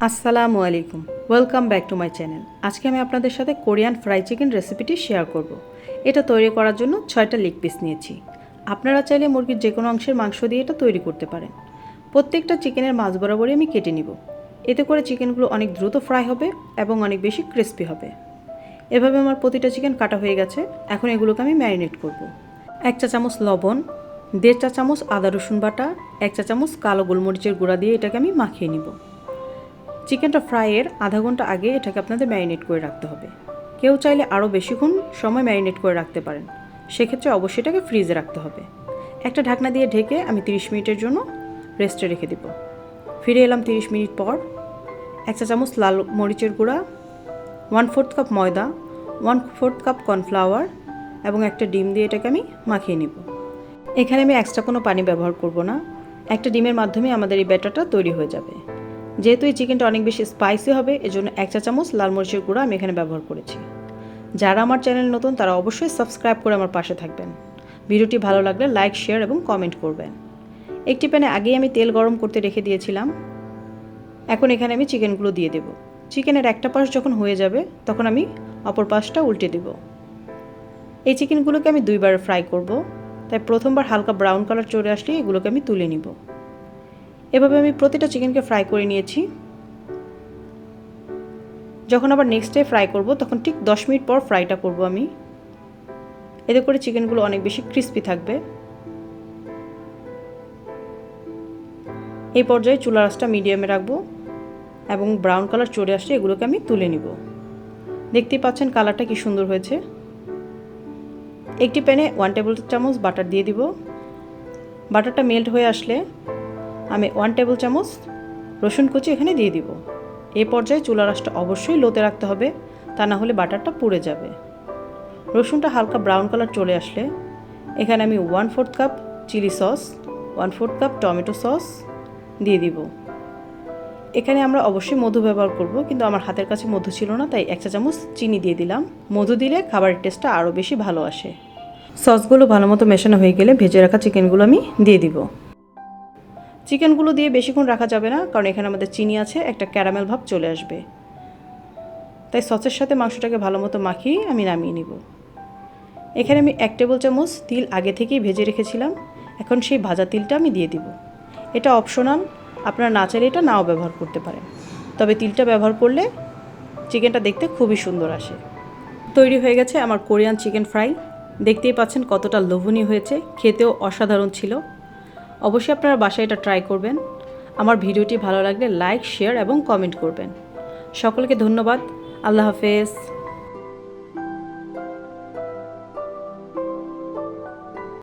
আসসালামু আলাইকুম, welcome back to my channel. আজকে আমি আপনাদের সাথে কোরিয়ান ফ্রাই চিকেন রেসিপিটি শেয়ার করব। এটা তৈরি করার জন্য 6টা লেগ পিস নিয়েছি। আপনারা চাইলে মুরগির যে কোনো অংশের মাংস দিয়ে এটা তৈরি করতে পারেন। প্রত্যেকটা চিকেনের মাঝ বরাবরই আমি কেটে নিব। এতে করে চিকেনগুলো অনেক দ্রুত ফ্রাই হবে এবং অনেক বেশি ক্রিস্পি হবে। এভাবে আমার প্রতিটা চিকেন কাটা হয়ে গেছে। এখন এগুলোকে আমি ম্যারিনেট করব। 1 চা চামচ লবণ, 1.5 চা চামচ আদা রসুন বাটা, 1 চা চামচ কালো গোলমরিচের গুঁড়া দিয়ে এটাকে আমি মাখিয়ে নিব। চিকেনটা ফ্রাইয়ের আধা ঘন্টা আগে এটাকে আপনাদের ম্যারিনেট করে রাখতে হবে। কেউ চাইলে আরও বেশিক্ষণ সময় ম্যারিনেট করে রাখতে পারেন, সেক্ষেত্রে অবশ্যই এটাকে ফ্রিজে রাখতে হবে। একটা ঢাকনা দিয়ে ঢেকে আমি 30 মিনিটের জন্য রেস্টে রেখে দেব। ফিরে এলাম 30 মিনিট পর। 1 চা চামচ লাল মরিচের গুঁড়া, 1/4 কাপ ময়দা, 1/4 কাপ কর্নফ্লাওয়ার এবং একটা ডিম দিয়ে এটাকে আমি মাখিয়ে নেব। এখানে আমি এক্সট্রা কোনো পানি ব্যবহার করব না, একটা ডিমের মাধ্যমে আমাদের এই ব্যাটারটা তৈরি হয়ে যাবে। যেহেতু এই চিকেনটা অনেক বেশি স্পাইসি হবে, এজন্য 1 চা চামচ লাল মরিচের গুঁড়া আমি এখানে ব্যবহার করেছি। যারা আমার চ্যানেল নতুন তারা অবশ্যই সাবস্ক্রাইব করে আমার পাশে থাকবেন। ভিডিওটি ভালো লাগলে লাইক, শেয়ার এবং কমেন্ট করবেন। একটি প্যানে আগেই আমি তেল গরম করতে রেখে দিয়েছিলাম। এখন এখানে আমি চিকেনগুলো দিয়ে দেব। চিকেনের একটা পাশ যখন হয়ে যাবে তখন আমি অপর পাশটা উল্টে দেব। এই চিকেনগুলোকে আমি 2বার ফ্রাই করব, তাই প্রথমবার হালকা ব্রাউন কালার চলে আসলে এগুলোকে আমি তুলে নিব। এভাবে আমি প্রতিটা চিকেনকে ফ্রাই করে নিয়েছি। যখন আবার নেক্সট ডে ফ্রাই করব তখন ঠিক 10 মিনিট পর ফ্রাইটা করব আমি। এতে করে চিকেনগুলো অনেক বেশি ক্রিস্পি থাকবে। এই পর্যায়ে চুলার আঁচটা মিডিয়ামে রাখবো এবং ব্রাউন কালার চলে আসলে এগুলোকে আমি তুলে নিব। দেখতেই পাচ্ছেন কালারটা কি সুন্দর হয়েছে। একটি প্যানে 1 টেবিল চামচ বাটার দিয়ে দিব। বাটারটা মেল্ট হয়ে আসলে আমি 1 টেবিল চামচ রসুন কুচি এখানে দিয়ে দিব। এই পর্যায়ে চুলার আঁচটা অবশ্যই লোতে রাখতে হবে, তা না হলে বাটারটা পুড়ে যাবে। রসুনটা হালকা ব্রাউন কালার চলে আসলে এখানে আমি 1/4 cup chilli sauce, 1/4 cup tomato sauce দিয়ে দিব। এখানে আমরা অবশ্যই মধু ব্যবহার করব, কিন্তু আমার হাতের কাছে মধু ছিল না, তাই 1 চা চামচ চিনি দিয়ে দিলাম। মধু দিলে খাবারের টেস্টটা আরও বেশি ভালো আসে। সসগুলো ভালো মতো মেশানো হয়ে গেলে ভেজে রাখা চিকেনগুলো আমি দিয়ে দিব। চিকেনগুলো দিয়ে বেশিক্ষণ রাখা যাবে না, কারণ এখানে আমাদের চিনি আছে, একটা ক্যারামেল ভাব চলে আসবে। তাই সসের সাথে মাংসটাকে ভালো মতো মাখিয়ে আমি নামিয়ে নিব। এখানে আমি 1 টেবিল চামচ তিল আগে থেকেই ভেজে রেখেছিলাম, এখন সেই ভাজা তিলটা আমি দিয়ে দিব। এটা অপশনাল, আপনারা না চাইলে এটা নাও ব্যবহার করতে পারেন, তবে তিলটা ব্যবহার করলে চিকেনটা দেখতে খুবই সুন্দর আসে। তৈরি হয়ে গেছে আমার কোরিয়ান চিকেন ফ্রাই। দেখতেই পাচ্ছেন কতটা লোভনীয় হয়েছে, খেতেও অসাধারণ ছিল। অবশ্যই আপনারা বাসায় এটা ট্রাই করবেন। আমার ভিডিওটি ভালো লাগলে লাইক, শেয়ার এবং কমেন্ট করবেন। সকলকে ধন্যবাদ। আল্লাহ হাফেজ।